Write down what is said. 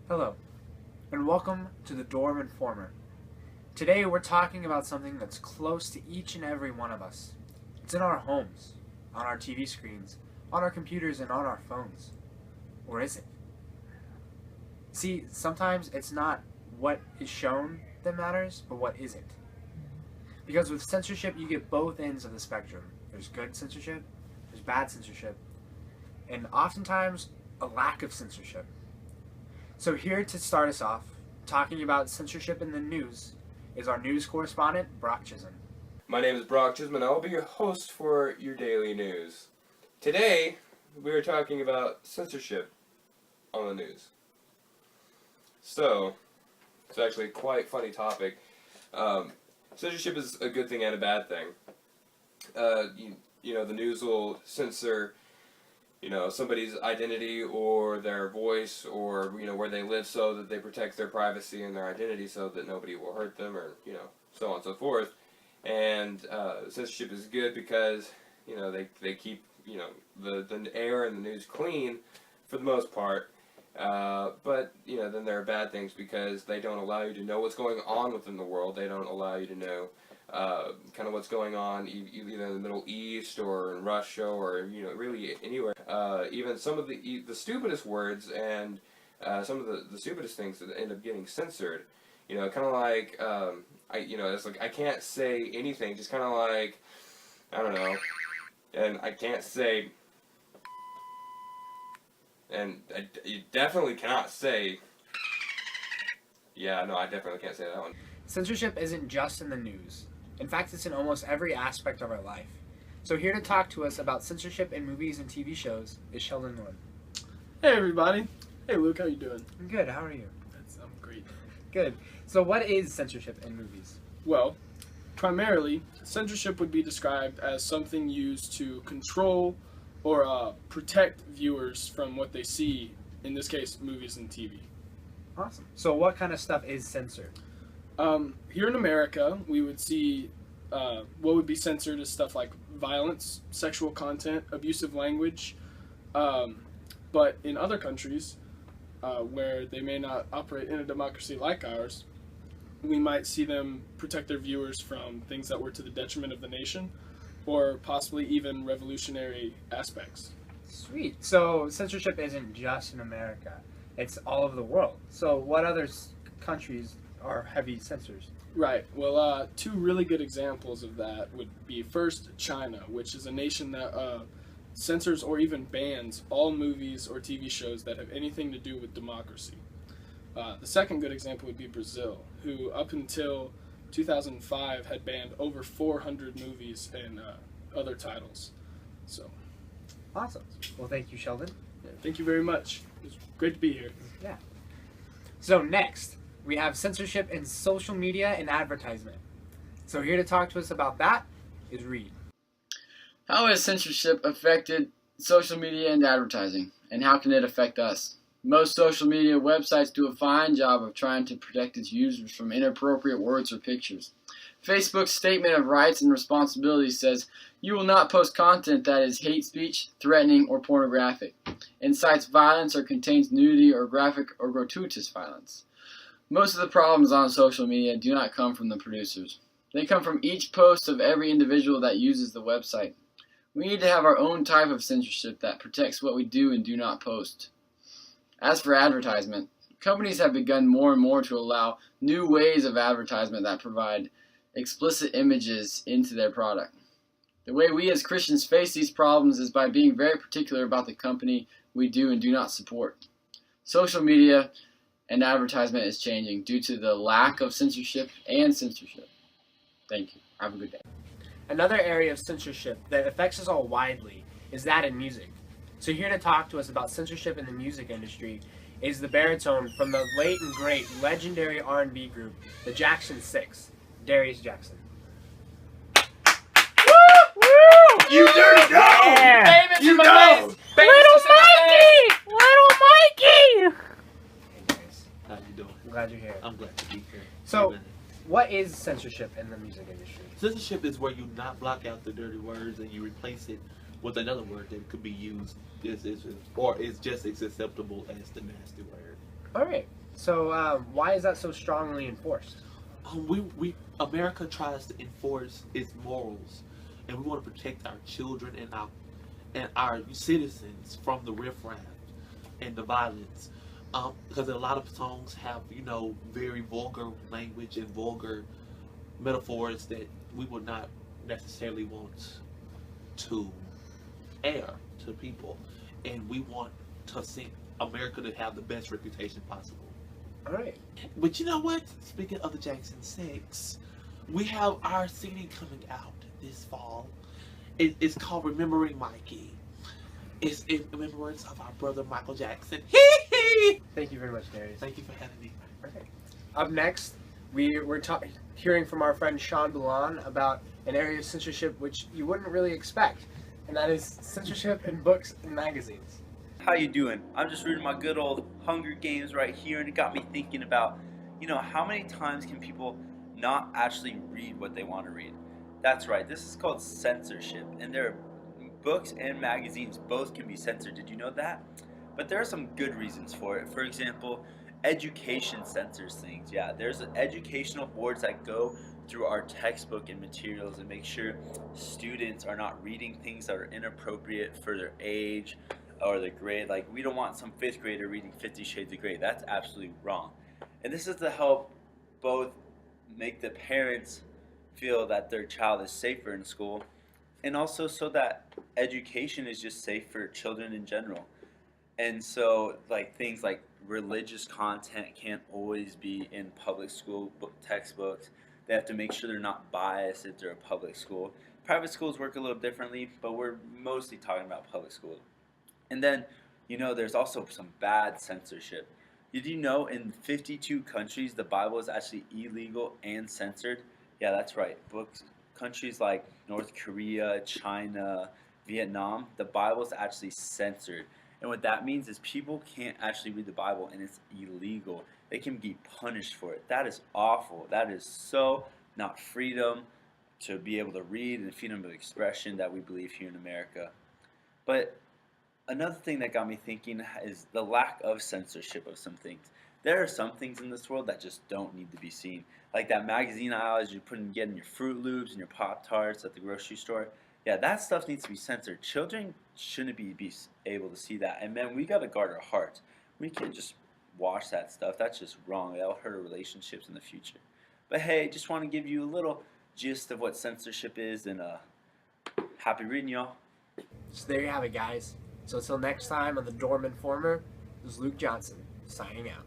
Hello, and welcome to the Dorm Informer. Today we're talking about something that's close to each and every one of us. It's in our homes, on our TV screens, on our computers, and on our phones. Or is it? See, sometimes it's not what is shown that matters, but what isn't. Because with censorship, you get both ends of the spectrum. There's good censorship, there's bad censorship, and oftentimes a lack of censorship. So here to start us off, talking about censorship in the news, is our news correspondent, Brock Chisholm. My name is Brock Chisholm, and I will be your host for your daily news. Today, we are talking about censorship on the news. So, it's actually a quite funny topic. Censorship is a good thing and a bad thing. The news will censor somebody's identity or their voice or, where they live so that they protect their privacy and their identity so that nobody will hurt them or, so on and so forth. And censorship is good because, they keep, the air and the news clean for the most part. But then there are bad things because they don't allow you to know what's going on within the world. They don't allow you to know kind of what's going on either in the Middle East or in Russia or really anywhere. Even some of the stupidest words and some of the stupidest things that end up getting censored. Kind of like it's like I can't say anything. Just kind of like I don't know, and I can't say. And you definitely cannot say. Yeah, no, I definitely can't say that one. Censorship isn't just in the news. In fact, it's in almost every aspect of our life. So here to talk to us about censorship in movies and TV shows is Sheldon Norton. Hey everybody. Hey Luke, how you doing? I'm good, how are you? I'm great. Good. So what is censorship in movies? Well, primarily, censorship would be described as something used to control or protect viewers from what they see, in this case, movies and TV. Awesome. So what kind of stuff is censored? Here in America, we would see what would be censored is stuff like violence, sexual content, abusive language. But in other countries, where they may not operate in a democracy like ours, we might see them protect their viewers from things that were to the detriment of the nation, or possibly even revolutionary aspects. Sweet. So censorship isn't just in America. It's all over the world. So what other countries are heavy censors? Right. Well, two really good examples of that would be first China, which is a nation that censors or even bans all movies or TV shows that have anything to do with democracy. The second good example would be Brazil, who up until 2005 had banned over 400 movies and other titles. So, awesome. Well, thank you, Sheldon. Yeah, thank you very much. It's great to be here. Yeah. So next, we have censorship in social media and advertisement. So here to talk to us about that is Reed. How has censorship affected social media and advertising, and how can it affect us? Most social media websites do a fine job of trying to protect its users from inappropriate words or pictures. Facebook's statement of rights and responsibilities says, "You will not post content that is hate speech, threatening, or pornographic, incites violence, or contains nudity or graphic or gratuitous violence." Most of the problems on social media do not come from the producers. They come from each post of every individual that uses the website. We need to have our own type of censorship that protects what we do and do not post. As for advertisement, companies have begun more and more to allow new ways of advertisement that provide explicit images into their product. The way we as Christians face these problems is by being very particular about the company we do and do not support. Social media and advertisement is changing due to the lack of censorship and censorship. Thank you. Have a good day. Another area of censorship that affects us all widely is that in music. So here to talk to us about censorship in the music industry is the baritone from the late and great legendary R&B group, the Jackson 6, Darius Jackson. Woo! You dirty dog! Yeah. You know! Little Mikey! Little Mikey! Hey Darius, How you doing? I'm glad you're here. I'm glad to be here. So, what is censorship in the music industry? Censorship is where you not block out the dirty words and you replace it with another word that could be used or is just as acceptable as the nasty word. All right. So why is that so strongly enforced? America tries to enforce its morals, and we want to protect our children and our citizens from the riffraff and the violence. Because a lot of songs have, very vulgar language and vulgar metaphors that we would not necessarily want to air to people, and we want to see America to have the best reputation possible. All right. But you know what? Speaking of the Jackson 6, we have our CD coming out this fall. It's called Remembering Mikey. It's in remembrance of our brother Michael Jackson. Thank you very much, Darius. Thank you for having me. Okay. Up next, we're hearing from our friend Sean Boulan about an area of censorship which you wouldn't really expect, and that is censorship in books and magazines. How you doing? I'm just reading my good old Hunger Games right here, and it got me thinking about, how many times can people not actually read what they want to read? That's right, this is called censorship, and there are books and magazines both can be censored. Did you know that? But there are some good reasons for it. For example, education censors things. Yeah, there's educational boards that go through our textbook and materials and make sure students are not reading things that are inappropriate for their age or their grade. Like, we don't want some 5th grader reading 50 Shades of Grey. That's absolutely wrong. And this is to help both make the parents feel that their child is safer in school, and also so that education is just safe for children in general. And so, like, things like religious content can't always be in public school textbooks. They have to make sure they're not biased if they're a public school. Private schools work a little differently, but we're mostly talking about public schools. And then, there's also some bad censorship. Did you know in 52 countries the Bible is actually illegal and censored? Yeah, that's right. Countries like North Korea, China, Vietnam, the Bible is actually censored. And what that means is people can't actually read the Bible, and it's illegal. They can be punished for it. That is awful. That is so not freedom to be able to read and freedom of expression that we believe here in America. But another thing that got me thinking is the lack of censorship of some things. There are some things in this world that just don't need to be seen. Like that magazine aisle as you're getting your Fruit Loops and your Pop-Tarts at the grocery store. Yeah, that stuff needs to be censored. Children shouldn't be able to see that. And man, we got to guard our hearts. We can't just watch that stuff. That's just wrong. That'll hurt our relationships in the future. But hey, just want to give you a little gist of what censorship is, and happy reading, y'all. So there you have it, guys. So until next time on the Dorm Informer, this is Luke Johnson signing out.